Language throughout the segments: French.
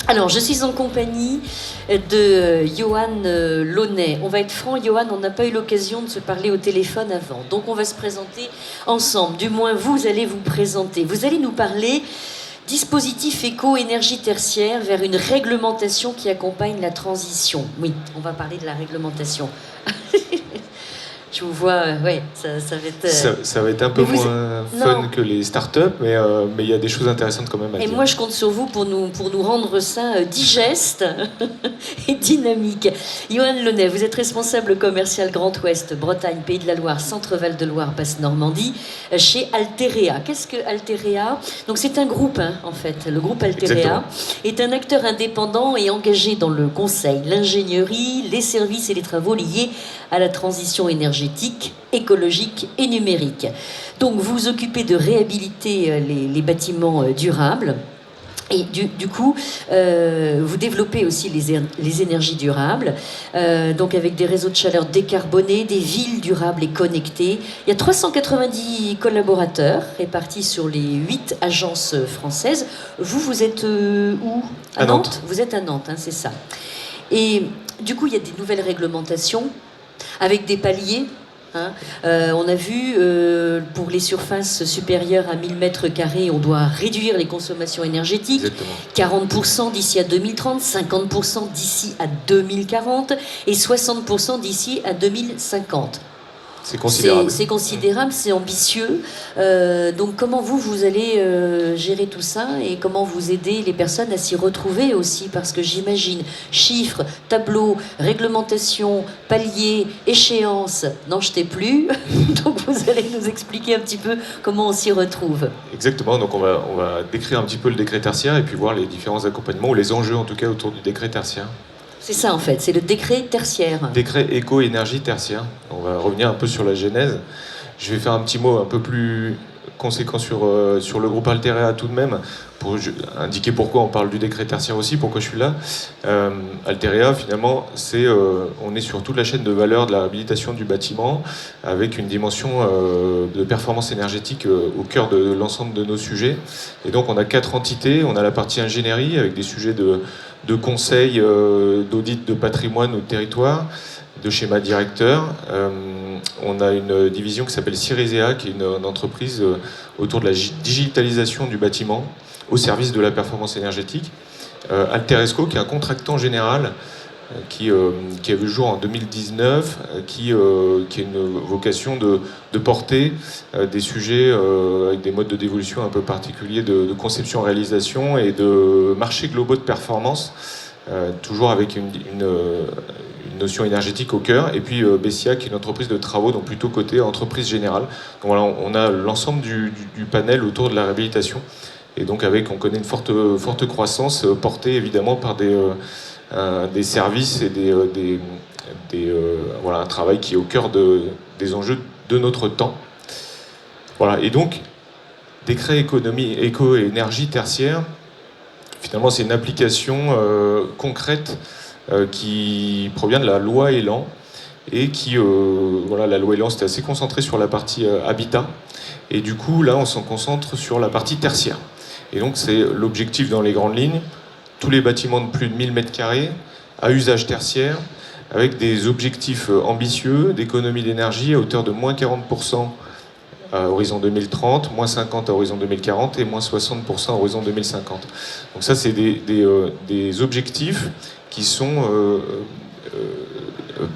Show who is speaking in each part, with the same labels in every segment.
Speaker 1: Alors, je suis en compagnie de Johan Launay. On va être franc, Johan, on n'a pas eu l'occasion de se parler au téléphone avant. Donc, on va se présenter ensemble. Du moins, vous allez vous présenter. Vous allez nous parler dispositif éco-énergie tertiaire vers une réglementation qui accompagne la transition. Oui, on va parler de la réglementation. Je vous vois, ouais, ça va être...
Speaker 2: Ça va être un peu moins fun que les startups, mais il y a des choses intéressantes quand même à dire.
Speaker 1: Et moi, je compte sur vous pour nous rendre ça digeste et dynamique. Johan Launay, vous êtes responsable commercial Grand Ouest, Bretagne, Pays de la Loire, Centre-Val de Loire, Basse-Normandie, chez Alterea. Qu'est-ce que Alterea? Donc, c'est un groupe, en fait. Le groupe Alterea
Speaker 2: Exactement.
Speaker 1: est un acteur indépendant et engagé dans le conseil, l'ingénierie, les services et les travaux liés à la transition énergétique, écologique et numérique. Donc vous vous occupez de réhabiliter les bâtiments durables. Et du coup, vous développez aussi les énergies durables, donc avec des réseaux de chaleur décarbonés, des villes durables et connectées. Il y a 390 collaborateurs répartis sur les 8 agences françaises. Vous êtes où?
Speaker 2: À Nantes.
Speaker 1: Vous êtes à Nantes, hein, c'est ça. Et du coup, il y a des nouvelles réglementations avec des paliers. On a vu, pour les surfaces supérieures à 1000 mètres carrés, on doit réduire les consommations énergétiques.
Speaker 2: Exactement.
Speaker 1: 40% d'ici à 2030, 50% d'ici à 2040 et 60% d'ici à 2050.
Speaker 2: C'est considérable.
Speaker 1: C'est considérable, c'est ambitieux. Donc comment vous allez gérer tout ça et comment vous aider les personnes à s'y retrouver aussi? Parce que j'imagine chiffres, tableaux, réglementation, paliers, échéances, n'en jetez plus. Donc vous allez nous expliquer un petit peu comment on s'y retrouve.
Speaker 2: Exactement, donc on va décrire un petit peu le décret tertiaire et puis voir les différents accompagnements, ou les enjeux en tout cas autour du décret tertiaire.
Speaker 1: C'est ça en fait, c'est le décret tertiaire.
Speaker 2: Décret éco-énergie tertiaire. On va revenir un peu sur la genèse. Je vais faire un petit mot un peu plus conséquent sur le groupe Alterea tout de même, pour indiquer pourquoi on parle du décret tertiaire aussi, pourquoi je suis là. Alterea, finalement, on est sur toute la chaîne de valeur de la réhabilitation du bâtiment, avec une dimension de performance énergétique au cœur de l'ensemble de nos sujets. Et donc on a 4 entités. On a la partie ingénierie, avec des sujets de conseil, d'audit de patrimoine ou de territoire, de schéma directeur. On a une division qui s'appelle Cirisea, qui est une entreprise autour de la digitalisation du bâtiment au service de la performance énergétique. Alteresco, qui est un contractant général qui a vu le jour en 2019, qui a une vocation de porter des sujets avec des modes de dévolution un peu particuliers de conception-réalisation et de marchés globaux de performance, toujours avec une notion énergétique au cœur. Et puis Bessia, qui est une entreprise de travaux, donc plutôt côté entreprise générale. Donc voilà, on a l'ensemble du panel autour de la réhabilitation. Et donc on connaît une forte croissance portée évidemment par des services et voilà, un travail qui est au cœur des enjeux de notre temps. Voilà, et donc, décret éco et énergie tertiaire, finalement c'est une application concrète qui provient de la loi Elan, et voilà, la loi Elan c'était assez concentré sur la partie habitat, et du coup là on s'en concentre sur la partie tertiaire. Et donc c'est l'objectif dans les grandes lignes: tous les bâtiments de plus de 1000 m² à usage tertiaire, avec des objectifs ambitieux d'économie d'énergie à hauteur de moins 40% à horizon 2030, moins 50% à horizon 2040 et moins 60% à horizon 2050. Donc ça, c'est des objectifs qui sont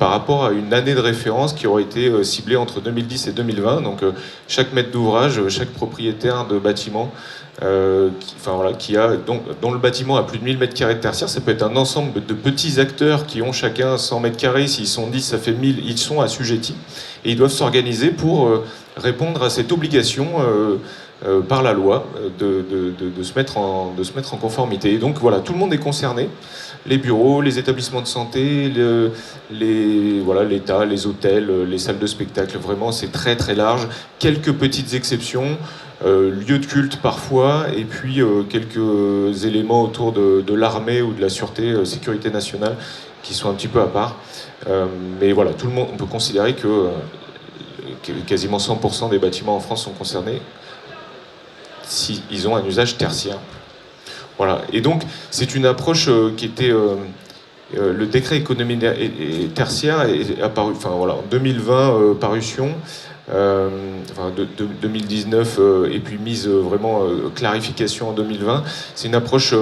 Speaker 2: par rapport à une année de référence qui aurait été ciblée entre 2010 et 2020. Donc chaque maître d'ouvrage, chaque propriétaire de bâtiment dont le bâtiment a plus de 1000 m² de tertiaire, ça peut être un ensemble de petits acteurs qui ont chacun 100 m², s'ils sont 10, ça fait 1000, ils sont assujettis, et ils doivent s'organiser pour répondre à cette obligation par la loi de se mettre en conformité. Et donc voilà, tout le monde est concerné: les bureaux, les établissements de santé, l'État, les hôtels, les salles de spectacle. Vraiment, c'est très très large. Quelques petites exceptions, lieux de culte parfois, et puis quelques éléments autour de l'armée ou de la sûreté, sécurité nationale, qui sont un petit peu à part. Mais voilà, tout le monde, on peut considérer que quasiment 100% des bâtiments en France sont concernés s'ils ont un usage tertiaire. Voilà. Et donc, c'est une approche qui était... le décret économie et tertiaire est apparu, enfin voilà, en 2020, parution, 2019, et puis mise vraiment clarification en 2020. C'est une approche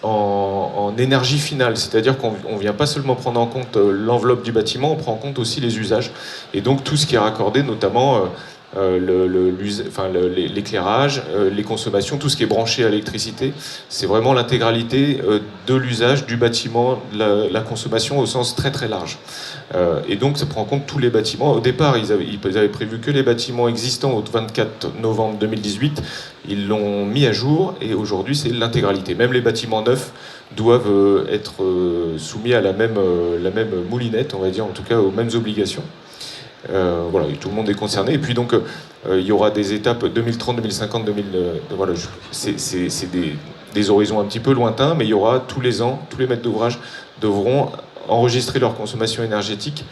Speaker 2: en énergie finale, c'est-à-dire qu'on ne vient pas seulement prendre en compte l'enveloppe du bâtiment, on prend en compte aussi les usages. Et donc tout ce qui est raccordé, notamment l'éclairage, les consommations, tout ce qui est branché à l'électricité, c'est vraiment l'intégralité de l'usage du bâtiment, la consommation au sens très très large. Et donc ça prend en compte tous les bâtiments. Au départ, ils avaient prévu que les bâtiments existants au 24 novembre 2018, ils l'ont mis à jour et aujourd'hui c'est l'intégralité. Même les bâtiments neufs doivent être soumis à la même moulinette, on va dire, en tout cas aux mêmes obligations. Voilà, tout le monde est concerné. Et puis donc, il y aura des étapes 2030, 2050, 2000. Voilà, c'est des horizons un petit peu lointains, mais il y aura tous les ans, tous les maîtres d'ouvrage devront enregistrer leur consommation énergétique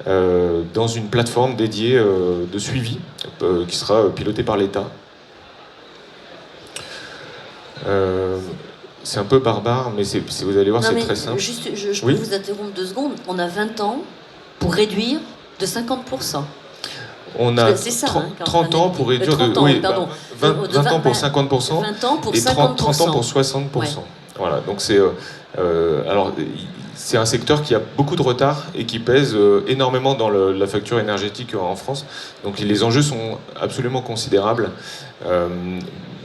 Speaker 2: dans une plateforme dédiée de suivi qui sera pilotée par l'État. C'est un peu barbare, mais vous allez voir, c'est très simple.
Speaker 1: Juste, je peux vous interrompre 2 secondes. On a 20 ans pour réduire de 50%.
Speaker 2: On a
Speaker 1: ça,
Speaker 2: 30 ans pour réduire 20 ans pour 50%
Speaker 1: 20 ans pour
Speaker 2: et
Speaker 1: 50%.
Speaker 2: 30 ans pour 60%. Ouais. Voilà, donc c'est un secteur qui a beaucoup de retard et qui pèse énormément dans la facture énergétique en France. Donc les enjeux sont absolument considérables.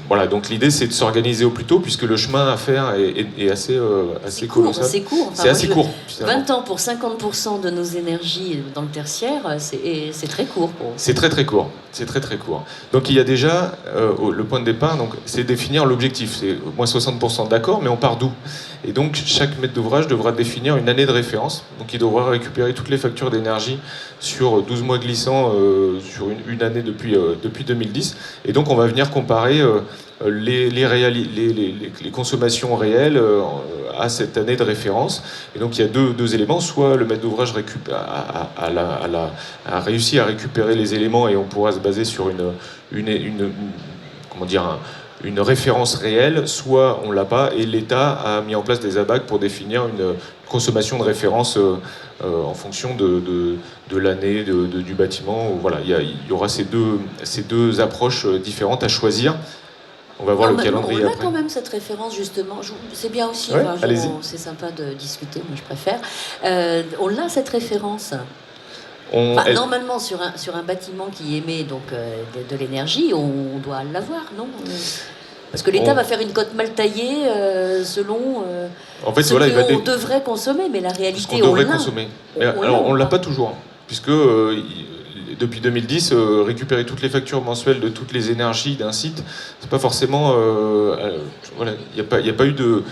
Speaker 2: Voilà, donc l'idée c'est de s'organiser au plus tôt puisque le chemin à faire est assez colossal.
Speaker 1: C'est court. Enfin,
Speaker 2: c'est assez court.
Speaker 1: 20 ans pour 50% de nos énergies dans le tertiaire, c'est très court.
Speaker 2: C'est très très court. C'est très très court. Donc il y a déjà le point de départ, donc c'est définir l'objectif. C'est moins 60% d'accord, mais on part d'où? Et donc chaque maître d'ouvrage devra définir une année de référence. Donc il devra récupérer toutes les factures d'énergie sur 12 mois glissants sur une année depuis 2010. Et donc on va venir comparer les consommations réelles à cette année de référence. Et donc il y a deux éléments. Soit le maître d'ouvrage a réussi à récupérer les éléments et on pourra se baser sur une référence réelle, soit on l'a pas et l'État a mis en place des ABAC pour définir une consommation de référence en fonction de l'année du bâtiment. Voilà, il y aura ces deux approches différentes à choisir. On va voir le calendrier après.
Speaker 1: On a quand même cette référence, justement. C'est bien aussi,
Speaker 2: ouais,
Speaker 1: c'est sympa de discuter, moi je préfère. On a cette référence. Normalement, sur un bâtiment qui émet donc, de l'énergie, on doit l'avoir, non? Parce que l'État va faire une cote mal taillée selon ce qu'on devrait consommer, mais la réalité,
Speaker 2: on l'a. Consommer. Alors, on ne l'a pas toujours, puisque depuis 2010, récupérer toutes les factures mensuelles de toutes les énergies d'un site, c'est pas forcément... voilà, il n'y a pas eu de...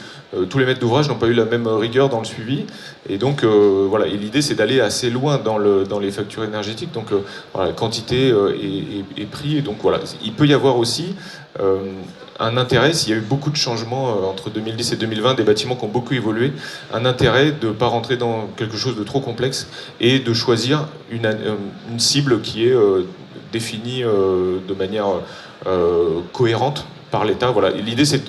Speaker 2: tous les maîtres d'ouvrage n'ont pas eu la même rigueur dans le suivi. Et donc, voilà, et l'idée, c'est d'aller assez loin dans les factures énergétiques. Donc, voilà, quantité et prix. Et donc, voilà, il peut y avoir aussi un intérêt, s'il y a eu beaucoup de changements entre 2010 et 2020, des bâtiments qui ont beaucoup évolué, un intérêt de ne pas rentrer dans quelque chose de trop complexe et de choisir une cible qui est définie de manière cohérente par l'État. Voilà. L'idée, c'est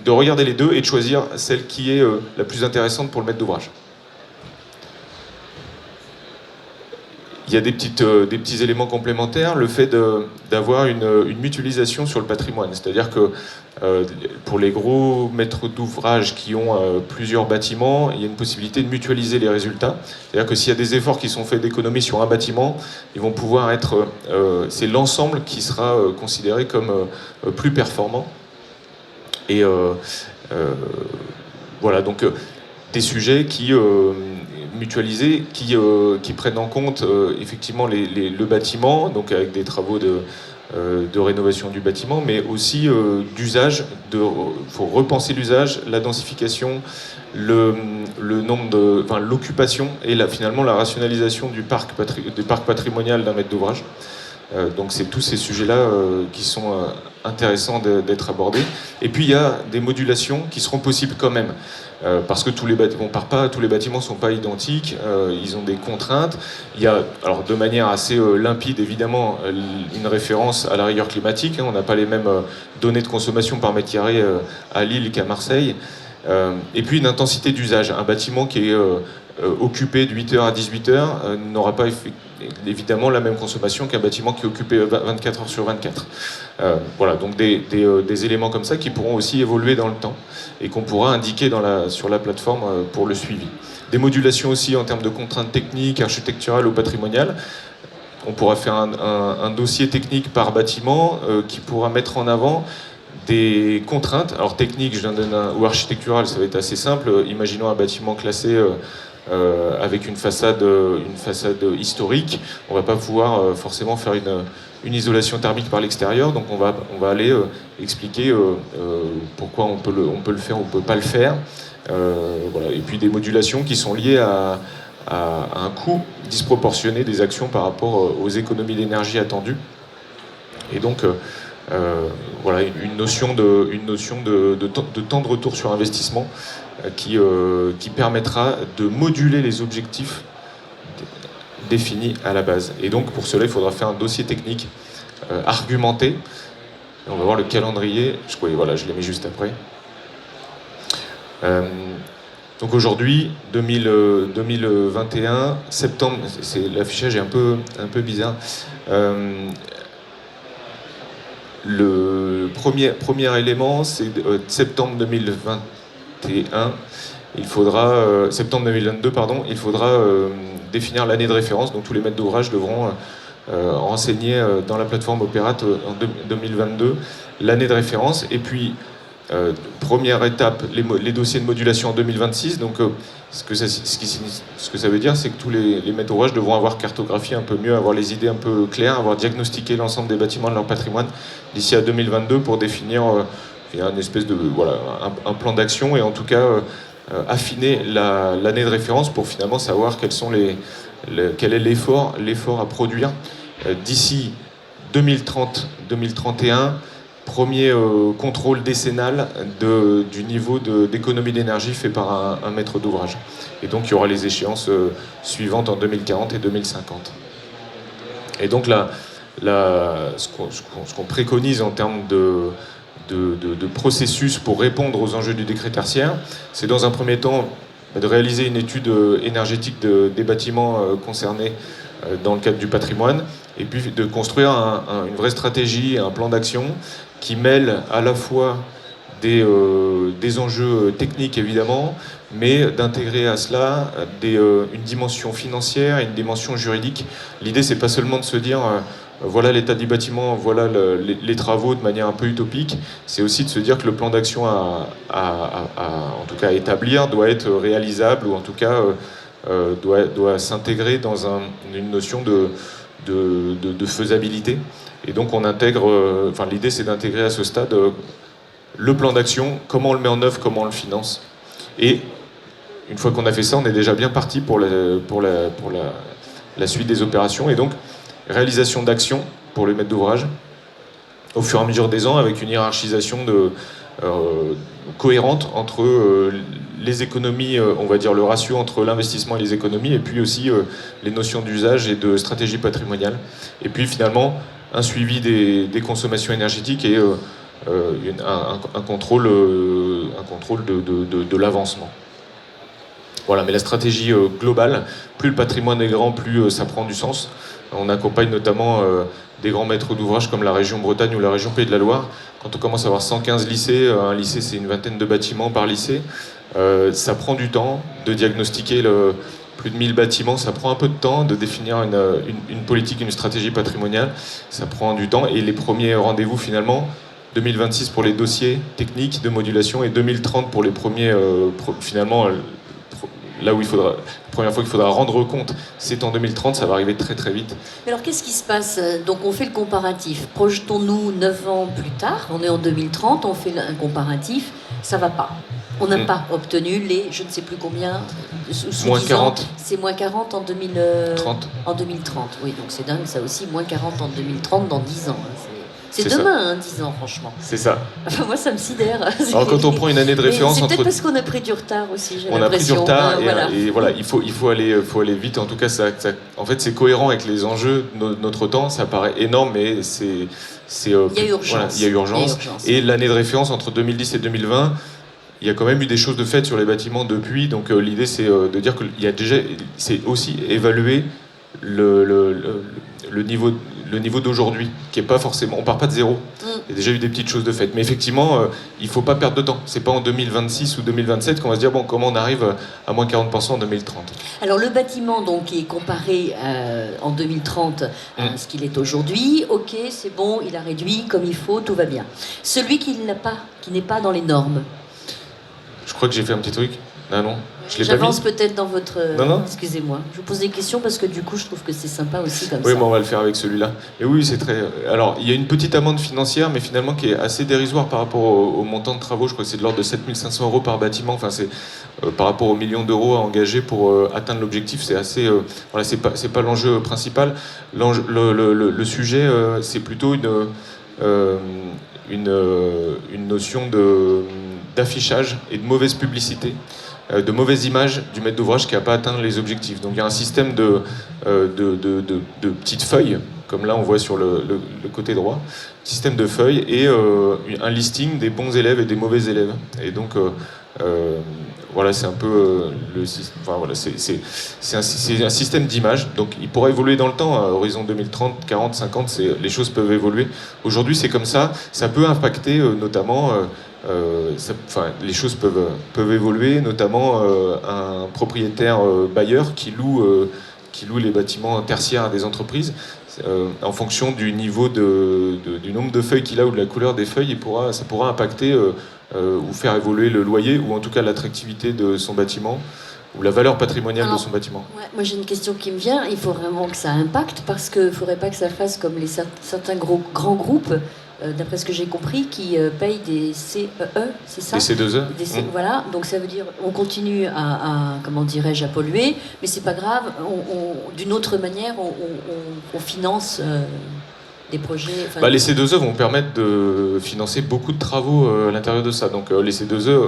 Speaker 2: de regarder les deux et de choisir celle qui est la plus intéressante pour le maître d'ouvrage. Il y a des petits éléments complémentaires, le fait d'avoir une mutualisation sur le patrimoine. C'est-à-dire que pour les gros maîtres d'ouvrage qui ont plusieurs bâtiments, il y a une possibilité de mutualiser les résultats. C'est-à-dire que s'il y a des efforts qui sont faits d'économie sur un bâtiment, ils vont pouvoir être... c'est l'ensemble qui sera considéré comme plus performant. Et voilà, donc des sujets qui... mutualisés qui prennent en compte effectivement le bâtiment, donc avec des travaux de rénovation du bâtiment, mais aussi d'usage. Il faut repenser l'usage, la densification, le nombre l'occupation et finalement la rationalisation du parc patrimonial d'un maître d'ouvrage. Donc c'est tous ces sujets-là qui sont intéressant d'être abordé. Et puis il y a des modulations qui seront possibles quand même. Parce que tous les bâtiments ne sont pas identiques, ils ont des contraintes. Il y a, alors de manière assez limpide évidemment, une référence à la rigueur climatique. On n'a pas les mêmes données de consommation par mètre carré à Lille qu'à Marseille. Et puis une intensité d'usage. Un bâtiment qui est occupé de 8h à 18h n'aura pas évidemment la même consommation qu'un bâtiment qui est occupé 24 heures sur 24. Voilà, donc des éléments comme ça qui pourront aussi évoluer dans le temps et qu'on pourra indiquer sur la plateforme pour le suivi. Des modulations aussi en termes de contraintes techniques, architecturales ou patrimoniales. On pourra faire un dossier technique par bâtiment qui pourra mettre en avant des contraintes. Alors techniques, ou architecturales, ça va être assez simple. Imaginons un bâtiment classé avec une façade historique. On ne va pas pouvoir forcément faire une isolation thermique par l'extérieur, donc on va aller expliquer pourquoi on peut le faire ou on ne peut pas le faire. Voilà. Et puis des modulations qui sont liées à un coût disproportionné des actions par rapport aux économies d'énergie attendues. Et donc voilà, une notion de temps de retour sur investissement qui permettra de moduler les objectifs définis à la base. Et donc pour cela, il faudra faire un dossier technique argumenté. Et on va voir le calendrier. Voilà, je l'ai mis juste après. Donc aujourd'hui, 2021, septembre, l'affichage est un peu bizarre. Le premier élément, c'est septembre 2021. Septembre 2022, pardon. Il faudra définir l'année de référence. Donc tous les maîtres d'ouvrage devront renseigner dans la plateforme Opérate en 2022 l'année de référence. Et puis première étape, les dossiers de modulation en 2026. Donc ce que ça veut dire, c'est que tous les maîtres d'ouvrage devront avoir cartographié un peu mieux, avoir les idées un peu claires, avoir diagnostiqué l'ensemble des bâtiments de leur patrimoine d'ici à 2022 pour définir une espèce de un plan d'action et en tout cas affiner l'année de référence pour finalement savoir quel est l'effort à produire d'ici 2030-2031. Premier contrôle décennal du niveau d'économie d'énergie fait par un maître d'ouvrage. Et donc il y aura les échéances suivantes en 2040 et 2050. Et donc là, ce qu'on préconise en termes de processus pour répondre aux enjeux du décret tertiaire, c'est dans un premier temps de réaliser une étude énergétique des bâtiments concernés dans le cadre du patrimoine, et puis de construire une vraie stratégie, un plan d'action qui mêle à la fois des enjeux techniques évidemment, mais d'intégrer à cela une dimension financière et une dimension juridique. L'idée, c'est pas seulement de se dire voilà l'état du bâtiment, voilà les travaux de manière un peu utopique, c'est aussi de se dire que le plan d'action en tout cas à établir doit être réalisable, ou en tout cas doit s'intégrer dans une notion de faisabilité. Et donc on intègre, l'idée c'est d'intégrer à ce stade le plan d'action, comment on le met en œuvre, comment on le finance. Et une fois qu'on a fait ça, on est déjà bien parti pour la suite des opérations. Et donc réalisation d'actions pour les maîtres d'ouvrage au fur et à mesure des ans, avec une hiérarchisation cohérente entre les économies, on va dire le ratio entre l'investissement et les économies, et puis aussi les notions d'usage et de stratégie patrimoniale. Et puis finalement, un suivi des consommations énergétiques et un contrôle de l'avancement. Voilà, mais la stratégie globale, plus le patrimoine est grand, plus ça prend du sens. On accompagne notamment des grands maîtres d'ouvrage comme la région Bretagne ou la région Pays de la Loire. Quand on commence à avoir 115 lycées, un lycée c'est une vingtaine de bâtiments par lycée, ça prend du temps de diagnostiquer plus de 1000 bâtiments, ça prend un peu de temps de définir une politique, une stratégie patrimoniale, ça prend du temps, et les premiers rendez-vous finalement, 2026 pour les dossiers techniques de modulation et 2030 pour les premiers, finalement, là où la première fois qu'il faudra rendre compte, c'est en 2030, ça va arriver très très vite.
Speaker 1: Mais alors qu'est-ce qui se passe? Donc on fait le comparatif. Projetons-nous 9 ans plus tard, on est en 2030, on fait un comparatif, ça va pas. On n'a pas obtenu les, je ne sais plus combien, sous
Speaker 2: moins
Speaker 1: 10
Speaker 2: 40.
Speaker 1: Ans. C'est moins 40 en 2030.
Speaker 2: En
Speaker 1: 2030, oui, donc c'est dingue, ça aussi, moins 40 en 2030 dans 10 ans. Hein, C'est
Speaker 2: C'est
Speaker 1: demain, 10 ans, franchement.
Speaker 2: C'est ça.
Speaker 1: Enfin, moi, ça me sidère.
Speaker 2: Alors quand on prend une année de référence
Speaker 1: C'est
Speaker 2: entre...
Speaker 1: peut-être parce qu'on a pris du retard aussi, j'ai
Speaker 2: On a pris du
Speaker 1: l'impression.
Speaker 2: retard
Speaker 1: Voilà.
Speaker 2: et voilà, il faut aller vite. En tout cas, en fait, c'est cohérent avec les enjeux de notre temps. Ça paraît énorme, mais c'est
Speaker 1: Il y a urgence.
Speaker 2: Voilà, il y a urgence. Et l'année de référence entre 2010 et 2020, il y a quand même eu des choses de faites sur les bâtiments depuis. Donc l'idée, c'est de dire qu'il y a déjà, c'est aussi évaluer le niveau d'aujourd'hui, qui est pas forcément, on part pas de zéro. Il y a déjà eu des petites choses de faites, mais effectivement, il faut pas perdre de temps. C'est pas en 2026 ou 2027 qu'on va se dire bon, comment on arrive à moins 40% en 2030.
Speaker 1: Alors le bâtiment donc qui est comparé en 2030 à ce qu'il est aujourd'hui, ok, c'est bon, il a réduit comme il faut, tout va bien. Celui qui n'a pas, qui n'est pas dans les normes.
Speaker 2: Je crois que j'ai fait un petit truc. Ah non.
Speaker 1: J'avance peut-être dans votre...
Speaker 2: Non.
Speaker 1: Excusez-moi. Je vous pose des questions parce que du coup, je trouve que c'est sympa aussi comme ça.
Speaker 2: Oui, mais on va le faire avec celui-là. Et oui, c'est très... Alors, il y a une petite amende financière, mais finalement qui est assez dérisoire par rapport au montant de travaux. Je crois que c'est de l'ordre de 7 500 euros par bâtiment. Enfin, c'est par rapport aux millions d'euros à engager pour atteindre l'objectif. C'est assez... voilà, c'est pas l'enjeu principal. Le sujet, c'est plutôt une notion d'affichage et de mauvaise publicité, de mauvaise image du maître d'ouvrage qui n'a pas atteint les objectifs. Donc il y a un système de petites feuilles, comme là on voit sur le côté droit, système de feuilles et un listing des bons élèves et des mauvais élèves. Et donc voilà, c'est un peu c'est un système d'image. Donc il pourra évoluer dans le temps, à horizon 2030, 40, 50, les choses peuvent évoluer. Aujourd'hui c'est comme ça, ça peut impacter notamment... les choses peuvent évoluer, notamment un propriétaire bailleur qui loue les bâtiments tertiaires à des entreprises. En fonction du niveau du nombre de feuilles qu'il a ou de la couleur des feuilles, ça pourra impacter ou faire évoluer le loyer ou en tout cas l'attractivité de son bâtiment ou la valeur patrimoniale de son bâtiment.
Speaker 1: Ouais, moi j'ai une question qui me vient, il faut vraiment que ça impacte parce qu'il ne faudrait pas que ça fasse comme certains grands groupes. D'après ce que j'ai compris, qui payent des CEE, c'est ça?
Speaker 2: Des C2E.
Speaker 1: Voilà, donc ça veut dire on continue comment dirais-je, à polluer, mais c'est pas grave, d'une autre manière, on finance des projets...
Speaker 2: Les C2E vont permettre de financer beaucoup de travaux à l'intérieur de ça. Donc les C2E,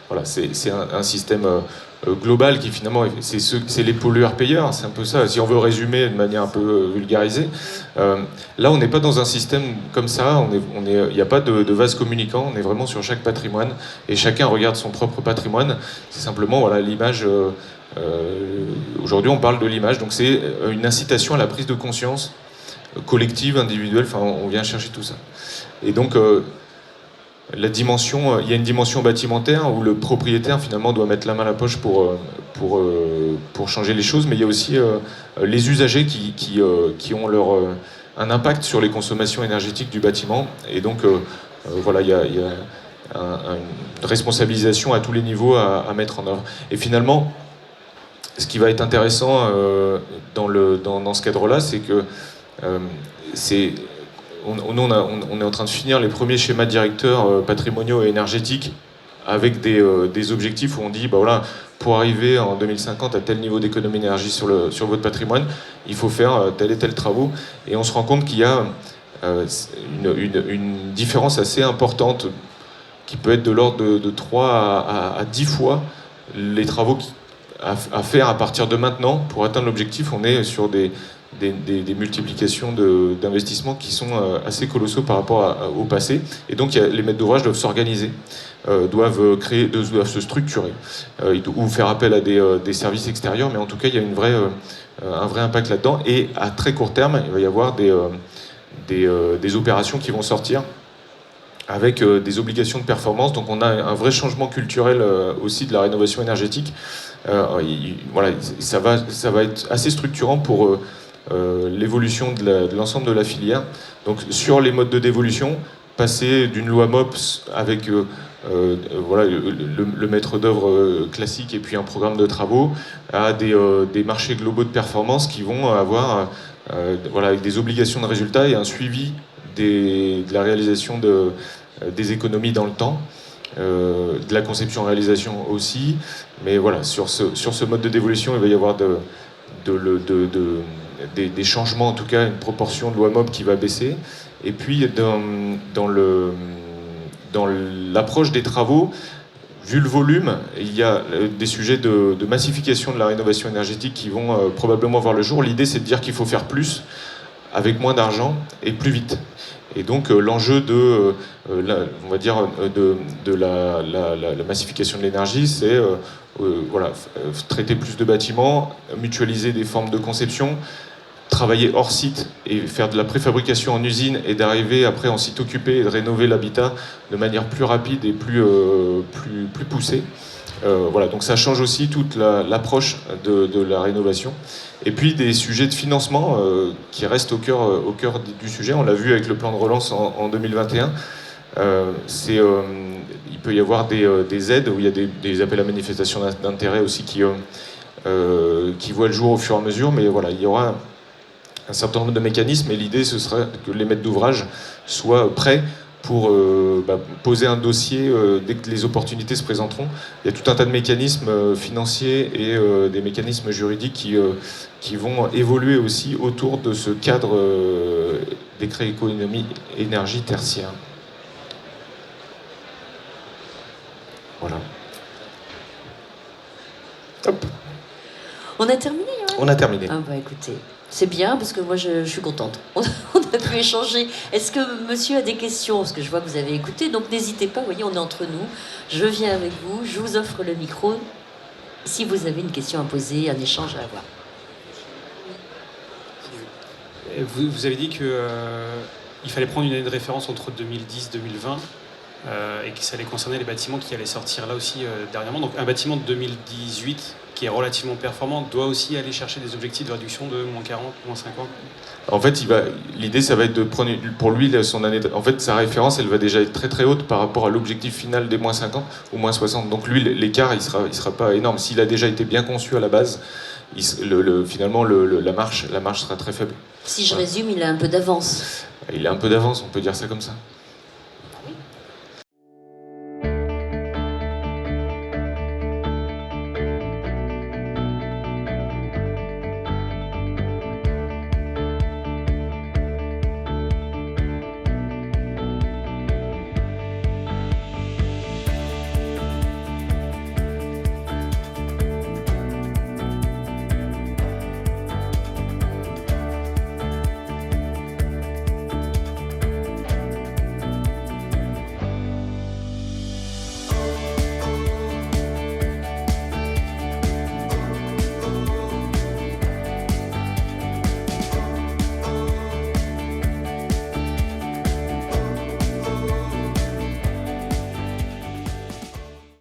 Speaker 2: voilà, c'est un système global qui finalement, c'est les pollueurs-payeurs, c'est un peu ça, si on veut résumer de manière un peu vulgarisée. Là, on n'est pas dans un système comme ça, il n'y a pas de vase communicant, on est vraiment sur chaque patrimoine, et chacun regarde son propre patrimoine. C'est simplement, voilà, l'image... aujourd'hui, on parle de l'image, donc c'est une incitation à la prise de conscience collective, individuelle, enfin on vient chercher tout ça. Et donc il y a une dimension bâtimentaire où le propriétaire finalement doit mettre la main à la poche pour changer les choses, mais il y a aussi les usagers qui ont un impact sur les consommations énergétiques du bâtiment. Et donc voilà, il y a une responsabilisation à tous les niveaux à mettre en œuvre. Et finalement, ce qui va être intéressant dans ce cadre-là, c'est que on est en train de finir les premiers schémas directeurs patrimoniaux et énergétiques avec des objectifs où on dit, bah voilà, pour arriver en 2050 à tel niveau d'économie d'énergie sur votre patrimoine, il faut faire tel et tel travaux. Et on se rend compte qu'il y a une différence assez importante qui peut être de l'ordre de 3 à 10 fois les travaux à faire à partir de maintenant pour atteindre l'objectif. On est sur des multiplications d'investissements qui sont assez colossaux par rapport au passé. Et donc les maîtres d'ouvrage doivent s'organiser, doivent se structurer, ou faire appel à des services extérieurs, mais en tout cas il y a un vrai impact là-dedans. Et à très court terme, il va y avoir des opérations qui vont sortir avec des obligations de performance. Donc on a un vrai changement culturel aussi de la rénovation énergétique. Voilà, ça va être assez structurant pour l'évolution de l'ensemble de la filière. Donc sur les modes de dévolution, passer d'une loi MOPS avec voilà, le maître d'œuvre classique et puis un programme de travaux à des marchés globaux de performance qui vont avoir voilà, avec des obligations de résultats et un suivi de la réalisation des économies dans le temps, de la conception-réalisation aussi. Mais voilà, sur ce mode de dévolution, il va y avoir des changements, en tout cas une proportion de loi MOP qui va baisser. Et puis dans l'approche des travaux, vu le volume, il y a des sujets de massification de la rénovation énergétique qui vont probablement voir le jour. L'idée, c'est de dire qu'il faut faire plus avec moins d'argent et plus vite. Et donc l'enjeu de la massification de l'énergie, c'est traiter plus de bâtiments, mutualiser des formes de conception, travailler hors site et faire de la préfabrication en usine et d'arriver après en site occupé et de rénover l'habitat de manière plus rapide et plus poussée. Donc ça change aussi toute l'approche de la rénovation. Et puis des sujets de financement qui restent au cœur du sujet. On l'a vu avec le plan de relance en 2021. Il peut y avoir des aides où il y a des appels à manifestation d'intérêt aussi qui voient le jour au fur et à mesure. Mais voilà, il y aura un certain nombre de mécanismes et l'idée ce serait que les maîtres d'ouvrage soient prêts pour poser un dossier dès que les opportunités se présenteront. Il y a tout un tas de mécanismes financiers et des mécanismes juridiques qui vont évoluer aussi autour de ce cadre décret économie énergie tertiaire. Voilà. Hop.
Speaker 1: On a terminé, hein?
Speaker 2: On a terminé.
Speaker 1: Ah bah écoutez, c'est bien parce que moi je suis contente. On a pu échanger. Est-ce que monsieur a des questions? Parce que je vois que vous avez écouté, donc n'hésitez pas, vous voyez, on est entre nous. Je viens avec vous, je vous offre le micro. Si vous avez une question à poser, un échange à avoir.
Speaker 3: Vous avez dit qu'il fallait prendre une année de référence entre 2010 et 2020 et que ça allait concerner les bâtiments qui allaient sortir là aussi dernièrement. Donc un bâtiment de 2018 qui est relativement performant doit aussi aller chercher des objectifs de réduction de moins 40, moins 50.
Speaker 2: En fait, l'idée, ça va être de prendre pour lui son année. En fait, sa référence, elle va déjà être très très haute par rapport à l'objectif final des moins 50 ou moins 60. Donc lui, l'écart, il sera pas énorme. S'il a déjà été bien conçu à la base, finalement, la marche sera très faible.
Speaker 1: Si je résume, il a un peu d'avance.
Speaker 2: Il a un peu d'avance, on peut dire ça comme ça.